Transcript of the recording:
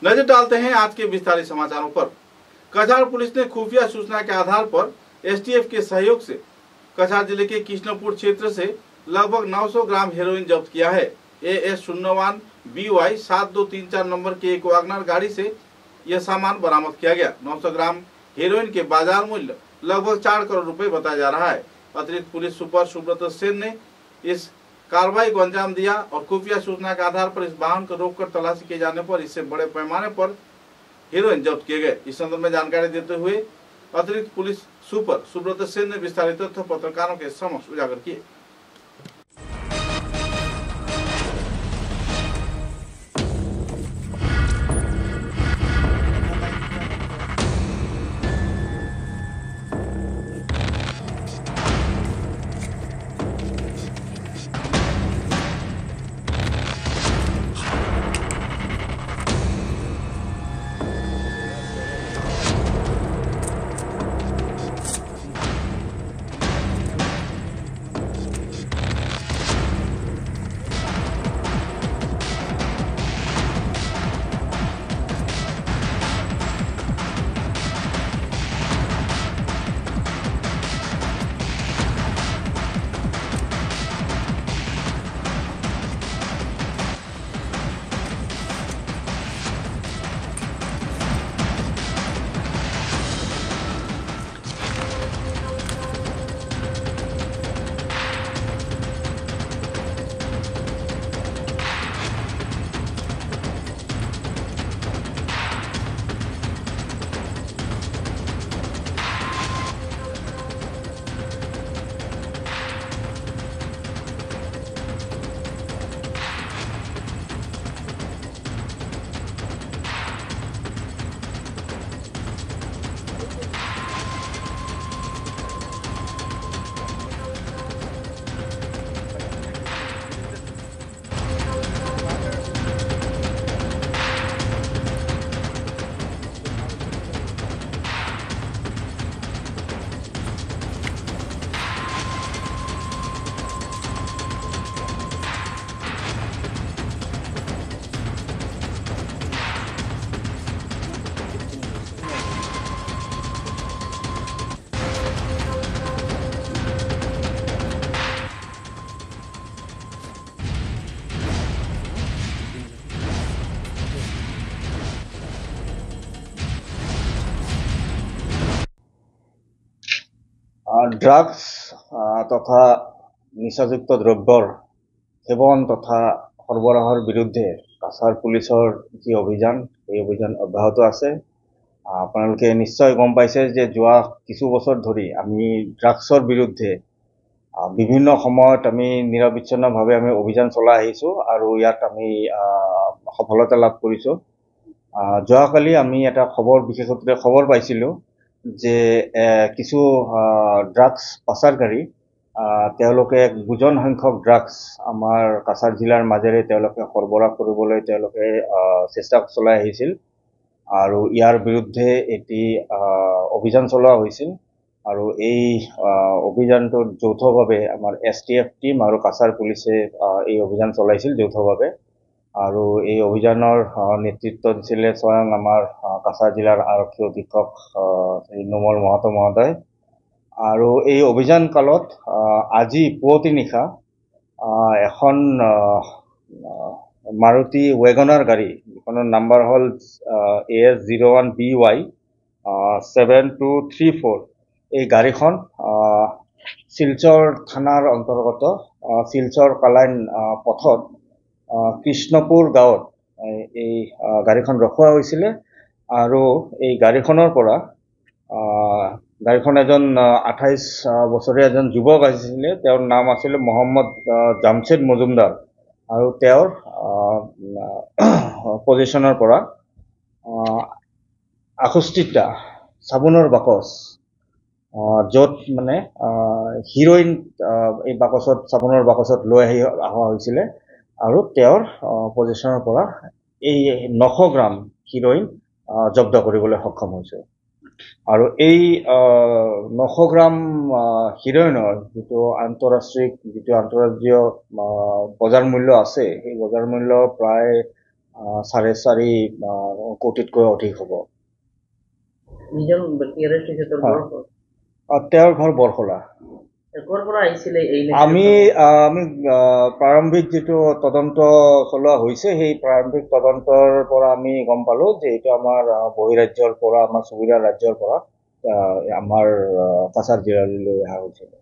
नजर डालते हैं आज के विस्तारित समाचारों पर। कछार पुलिस ने खुफिया सूचना के आधार पर एसटीएफ के सहयोग से कछार जिले के कृष्णपुर क्षेत्र से लगभग 900 ग्राम हेरोइन जब्त किया है। AS01 BY 7234 नंबर की एक वैगनर गाड़ी से यह सामान बरामद किया गया। 900 ग्राम हेरोइन के बाजार मूल्य लगभग 4 करोड़ रुपए बताया जा रहा है। अतिरिक्त पुलिस सुपर सुब्रत सेन ने इस कार्रवाई को अंजाम दिया और खुफिया सूचना के आधार पर इस वाहन को रोककर तलाशी किए जाने पर इससे बड़े पैमाने पर हेरोइन जब्त किए गए। इस संदर्भ में जानकारी देते हुए अतिरिक्त पुलिस सुपर सुब्रत सेन ने विस्तारित तथ्य पत्रकारों के समक्ष उजागर किए। ড্রাগস তথা নিচাযুক্ত দ্ৰব্যৰ সেৱন তথা সৰবৰাহৰ বিৰুদ্ধে কাছাৰ পুলিচৰ যি অভিযান এই অভিযান অব্যাহত আছে। আপোনালোকে নিশ্চয় গম পাইছে যে যোৱা কিছু বছৰ ধৰি আমি ড্ৰাগছৰ বিৰুদ্ধে বিভিন্ন সময়ত আমি নিৰবিচ্ছিন্নভাৱে আমি অভিযান চলাই আহিছোঁ আৰু ইয়াত আমি সফলতা লাভ কৰিছোঁ। যোৱাকালি আমি এটা বিশেষত্বে খবৰ পাইছিলোঁ যে কিছু ড্ৰাগছ পাচাৰকাৰী তেওঁলোকে বুজন সংখ্যক ড্ৰাগছ আমাৰ কাছাৰ জিলাৰ মাজেৰে তেওঁলোকে সৰবৰাহ কৰিবলৈ তেওঁলোকে চেষ্টা চলাই আহিছিল আৰু ইয়াৰ বিৰুদ্ধে এটি অভিযান চলোৱা হৈছিল আৰু এই অভিযানটোত যৌথভাৱে আমাৰ STF টিম আৰু কাছাৰ পুলিচে এই অভিযান চলাইছিল যৌথভাৱে আৰু এই অভিযানৰ নেতৃত্ব দিছিলে স্বয়ং আমাৰ কাছাৰ জিলাৰ আৰক্ষী অধীক্ষক নোমল মহতো মহোদয়। আৰু এই অভিযান কালত আজি পুৱতি নিশা এখন মাৰুতি ৱেগনাৰ গাড়ী যিখনৰ নাম্বাৰ হ'ল AS01 BY 7234 এই গাড়ীখন শিলচৰ থানাৰ অন্তৰ্গত শিলচৰ কালাইন পথত কৃষ্ণপুৰ গাঁৱত এই গাড়ীখন ৰখোৱা হৈছিলে আৰু এই গাড়ীখনৰ পৰা গাড়ীখন এজন 28 বছৰীয়া এজন যুৱক আহিছিলে। তেওঁৰ নাম আছিল মোহাম্মদ জামছেদ মজুমদাৰ আৰু তেওঁৰ পজিশনৰ পৰা 68টা সাবুনৰ বাকচ য'ত মানে হিৰোইন এই বাকচত সাবুনৰ বাকচত লৈ অহা হৈছিলে আৰু তেওঁৰ পজিশনৰ পৰা এই 900 গ্ৰাম হিৰোইন জব্দ কৰিবলৈ সক্ষম হৈছে। আৰু এই 900 গ্ৰাম হিৰোইনৰ যিটো আন্তঃৰাষ্ট্ৰীয় বজাৰ মূল্য আছে এই বজাৰ মূল্য প্ৰায় 4.5 কোটিতকৈ অধিক হ'ব। যিজন ব্যক্তি এৰেষ্ট হৈছে তেওঁৰ হয়। ঘৰ ক'ত? তেওঁৰ ঘৰ বৰখলা। ক'ৰ পৰা আহিছিলে এই আমি প্ৰাৰম্ভিক যিটো তদন্ত চলোৱা হৈছে সেই প্ৰাৰম্ভিক তদন্তৰ পৰা আমি গম পালো যে এইটো আমাৰ বহিৰাজ্যৰ পৰা, আমাৰ চুবুৰীয়া ৰাজ্যৰ পৰা আমাৰ কাছাৰ জিলালৈ অহা হৈছিলে।